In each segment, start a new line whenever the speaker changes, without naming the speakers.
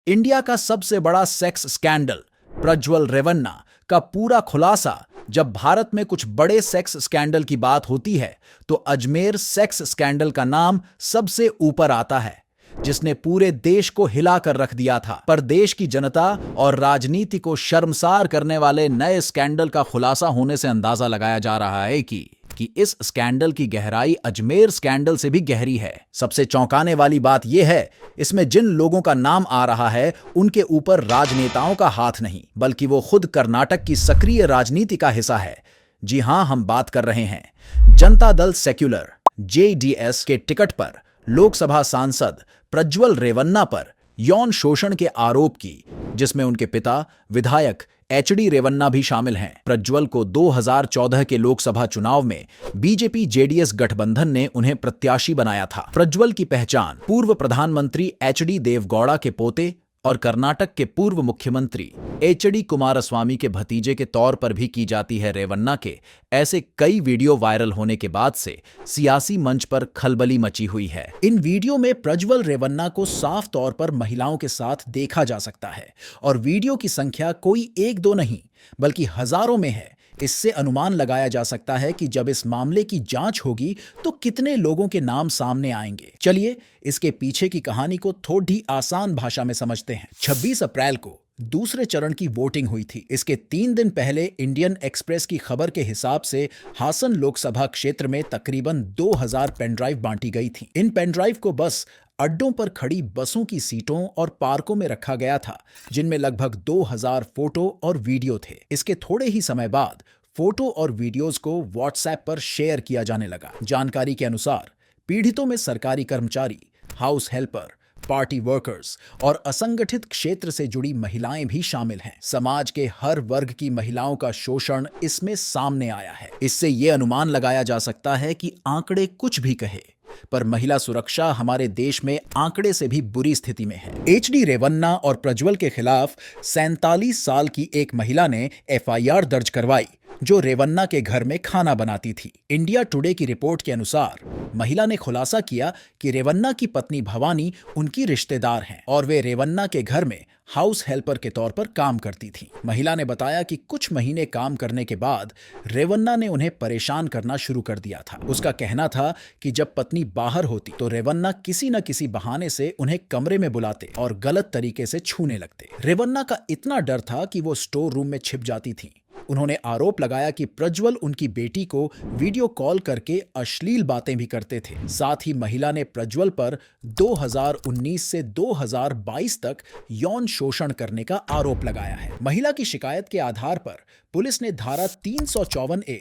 India का सबसे बड़ा सेक्स स्कैंडल प्रज्वल रेवन्ना का पूरा खुलासा। जब भारत में कुछ बड़े सेक्स स्कैंडल की बात होती है तो अजमेर सेक्स स्कैंडल का नाम सबसे ऊपर आता है, जिसने पूरे देश को हिला कर रख दिया था। पर देश की जनता और राजनीति को शर्मसार करने वाले नए स्कैंडल का खुलासा होने से अंदाजा लगाया जा रहा है कि इस स्कैंडल की गहराई अजमेर स्कैंडल से भी गहरी है। सबसे चौंकाने वाली बात यह है, इसमें जिन लोगों का नाम आ रहा है उनके ऊपर राजनेताओं का हाथ नहीं, बल्कि वो खुद कर्नाटक की सक्रिय राजनीति का हिस्सा है। जी हां, हम बात कर रहे हैं जनता दल सेक्युलर JDS के टिकट पर लोकसभा सांसद प्रज्वल रेवन्ना पर यौन शोषण के आरोप की, जिसमें उनके पिता विधायक HD रेवन्ना भी शामिल हैं। प्रज्वल को 2014 के लोकसभा चुनाव में बीजेपी JDS गठबंधन ने उन्हें प्रत्याशी बनाया था। प्रज्वल की पहचान पूर्व प्रधानमंत्री HD देवगौड़ा के पोते और कर्नाटक के पूर्व मुख्यमंत्री HD कुमारस्वामी के भतीजे के तौर पर भी की जाती है। रेवन्ना के ऐसे कई वीडियो वायरल होने के बाद से सियासी मंच पर खलबली मची हुई है। इन वीडियो में प्रज्वल रेवन्ना को साफ तौर पर महिलाओं के साथ देखा जा सकता है और वीडियो की संख्या कोई एक दो नहीं बल्कि हजारों में है। इससे अनुमान लगाया जा सकता है कि जब इस मामले की जांच होगी तो कितने लोगों के नाम सामने आएंगे। चलिए इसके पीछे की कहानी को थोड़ी आसान भाषा में समझते हैं। 26 अप्रैल को दूसरे चरण की वोटिंग हुई थी। इसके 3 दिन पहले इंडियन एक्सप्रेस की खबर के हिसाब से हासन लोकसभा क्षेत्र में तकरीबन 2000 पेनड्राइव बांटी गई थी। इन पेनड्राइव को बस अड्डों पर खड़ी बसों की सीटों और पार्कों में रखा गया था, जिनमें लगभग 2000 फोटो और वीडियो थे। इसके थोड़े ही समय बाद फोटो और वीडियोस को व्हाट्सएप पर शेयर किया जाने लगा। जानकारी के अनुसार पीड़ितों में सरकारी कर्मचारी, हाउस हेल्पर, पार्टी वर्कर्स और असंगठित क्षेत्र से जुड़ी महिलाएं भी शामिल हैं। समाज के हर वर्ग की महिलाओं का शोषण इसमें सामने आया है। इससे यह अनुमान लगाया जा सकता है कि आंकड़े कुछ भी कहे, पर महिला सुरक्षा हमारे देश में आंकड़े से भी बुरी स्थिति में है। HD रेवन्ना और प्रज्वल के खिलाफ 47 साल की एक महिला ने FIR दर्ज करवाई, जो रेवन्ना के घर में खाना बनाती थी। इंडिया टुडे की रिपोर्ट के अनुसार महिला ने खुलासा किया कि रेवन्ना की पत्नी भवानी उनकी रिश्तेदार हैं और वे रेवन्ना के घर में हाउस हेल्पर के तौर पर काम करती थीं। महिला ने बताया कि कुछ महीने काम करने के बाद रेवन्ना ने उन्हें परेशान करना शुरू कर दिया था। उसका कहना था कि जब पत्नी बाहर होती तो रेवन्ना किसी न किसी बहाने से उन्हें कमरे में बुलाते और गलत तरीके से छूने लगते। रेवन्ना का इतना डर था कि वो स्टोर रूम में छिप जाती थीं। उन्होंने आरोप लगाया कि प्रज्वल उनकी बेटी को वीडियो कॉल करके अश्लील बातें भी करते थे। साथ ही महिला ने प्रज्वल पर 2019 से 2022 तक यौन शोषण करने का आरोप लगाया है। महिला की शिकायत के आधार पर पुलिस ने धारा 354A,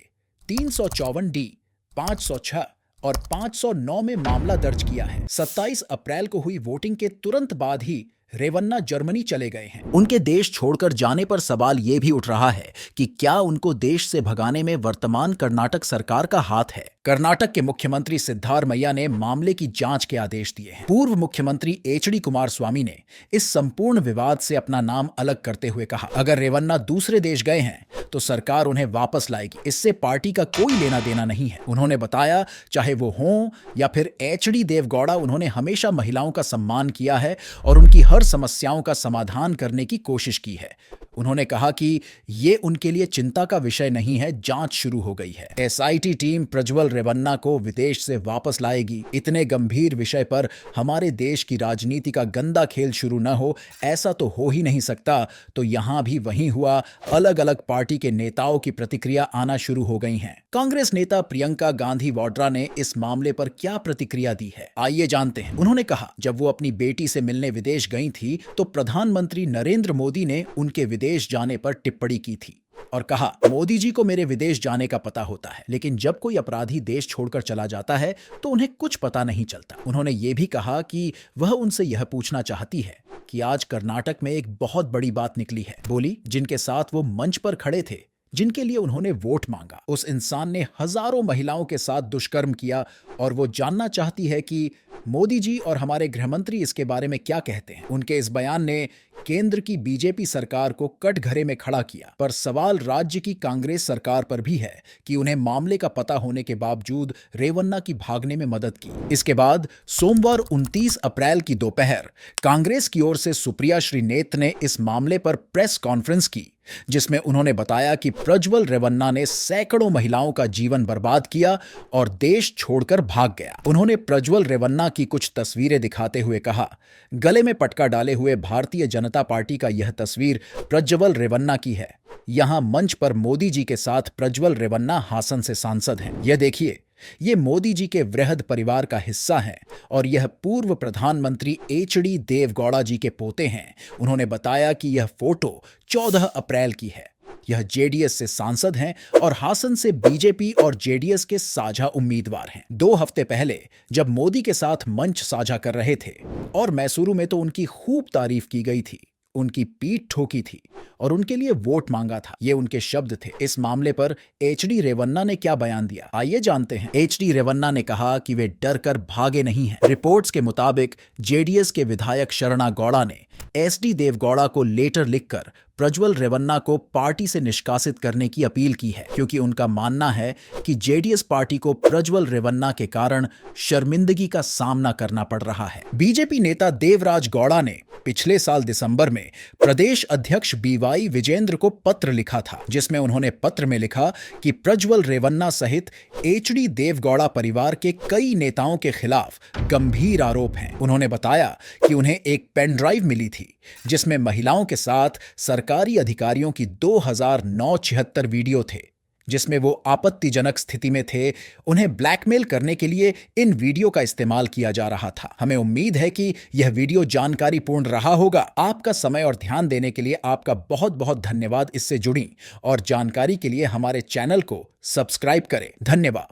354D, 506 और 509 में मामला दर्ज किया है। 27 अप्रैल को हुई वोटिंग के तुरंत बाद ही रेवन्ना जर्मनी चले गए हैं। उनके देश छोड़कर जाने पर सवाल यह भी उठ रहा है कि क्या उनको देश से भगाने में वर्तमान कर्नाटक सरकार का हाथ है। कर्नाटक के मुख्यमंत्री सिद्धारमैया ने मामले की जांच के आदेश दिए हैं। पूर्व मुख्यमंत्री HD कुमारस्वामी ने इस संपूर्ण विवाद से अपना नाम अलग करते हुए कहा, अगर रेवन्ना दूसरे देश गए हैं तो सरकार उन्हें वापस लाएगी, इससे पार्टी का कोई लेना देना नहीं है। उन्होंने बताया, चाहे वो हों या फिर HD देवगौड़ा, उन्होंने हमेशा महिलाओं का सम्मान किया है और उनकी हर समस्याओं का समाधान करने की कोशिश की है। उन्होंने कहा कि ये उनके लिए चिंता का विषय नहीं है, जांच शुरू हो गई है। SIT टीम प्रज्वल रेवन्ना को विदेश से वापस लाएगी। इतने गंभीर विषय पर हमारे देश की राजनीति का गंदा खेल शुरू न हो, ऐसा तो हो ही नहीं सकता। तो यहां भी वही हुआ, अलग अलग पार्टी के नेताओं की प्रतिक्रिया आना शुरू हो गई हैं। कांग्रेस नेता प्रियंका गांधी वाड्रा ने इस मामले पर क्या प्रतिक्रिया दी है, आइए जानते हैं। उन्होंने कहा, जब वो अपनी बेटी से मिलने विदेश गई थी तो प्रधानमंत्री नरेंद्र मोदी ने उनके विदेश जाने पर टिप्पणी की थी और कहा, मोदी जी को मेरे विदेश जाने का पता होता है, लेकिन जब कोई अपराधी देश छोड़कर चला जाता है तो उन्हें कुछ पता नहीं चलता। उन्होंने ये भी कहा कि वह उनसे यह पूछना चाहती है कि आज कर्नाटक में एक बहुत बड़ी बात निकली है। बोली, जिनके साथ वो मंच पर खड़े थे, जिनके लिए उन्होंने वोट मांगा, उस इंसान ने हजारों महिलाओं के साथ दुष्कर्म किया और वो जानना चाहती है कि मोदी जी और हमारे गृहमंत्री इसके बारे में क्या कहते हैं। उनके इस बयान ने केंद्र की बीजेपी सरकार को कटघरे में खड़ा किया। पर सवाल राज्य की कांग्रेस सरकार पर भी है कि उन्हें मामले का पता होने के बावजूद रेवन्ना की भागने में मदद की। इसके बाद सोमवार 29 अप्रैल की दोपहर कांग्रेस की ओर से सुप्रिया श्रीनेत ने इस मामले पर प्रेस कॉन्फ्रेंस की, जिसमें उन्होंने बताया कि प्रज्वल रेवन्ना ने सैकड़ों महिलाओं का जीवन बर्बाद किया और देश छोड़कर भाग गया। उन्होंने प्रज्वल रेवन्ना की कुछ तस्वीरें दिखाते हुए कहा, गले में पटका डाले हुए भारतीय जनता पार्टी का यह तस्वीर प्रज्वल रेवन्ना की है। यहां मंच पर मोदी जी के साथ प्रज्वल रेवन्ना हासन से सांसद हैं। यह देखिए, ये मोदी जी के वृहद परिवार का हिस्सा है और यह पूर्व प्रधानमंत्री एचडी देवगौड़ा जी के पोते हैं। उन्होंने बताया कि यह फोटो 14 अप्रैल की है। यह जेडीएस से सांसद हैं और हासन से बीजेपी और जेडीएस के साझा उम्मीदवार हैं। 2 हफ्ते पहले जब मोदी के साथ मंच साझा कर रहे थे और मैसूरू में तो उनकी खूब तारीफ की गई थी, उनकी पीठ ठोकी थी और उनके लिए वोट मांगा था। ये उनके शब्द थे। इस मामले पर एचडी रेवन्ना ने क्या बयान दिया, आइए जानते हैं। एचडी रेवन्ना ने कहा कि वे डर कर भागे नहीं हैं। रिपोर्ट्स के मुताबिक जेडीएस के विधायक शरणा गौड़ा ने एसडी देवगौड़ा को लेटर लिखकर प्रज्वल रेवन्ना को पार्टी से निष्कासित करने की अपील की है, क्योंकि उनका मानना है कि जेडीएस पार्टी को प्रज्वल रेवन्ना के कारण शर्मिंदगी का सामना करना पड़ रहा है। बीजेपी नेता देवराज गौड़ा ने पिछले साल दिसंबर में प्रदेश अध्यक्ष बीवाई विजेंद्र को पत्र लिखा था, जिसमें उन्होंने पत्र में लिखा कि प्रज्वल रेवन्ना सहित एचडी देवगौड़ा परिवार के कई नेताओं के खिलाफ गंभीर आरोप हैं। उन्होंने बताया कि उन्हें एक पेन ड्राइव मिली थी, जिसमें महिलाओं के साथ सरकारी अधिकारियों की 2009-76 वीडियो थे, जिसमें वो आपत्तिजनक स्थिति में थे। उन्हें ब्लैकमेल करने के लिए इन वीडियो का इस्तेमाल किया जा रहा था। हमें उम्मीद है कि यह वीडियो जानकारीपूर्ण रहा होगा। आपका समय और ध्यान देने के लिए आपका बहुत बहुत धन्यवाद। इससे जुड़ी और जानकारी के लिए हमारे चैनल को सब्सक्राइब करें। धन्यवाद।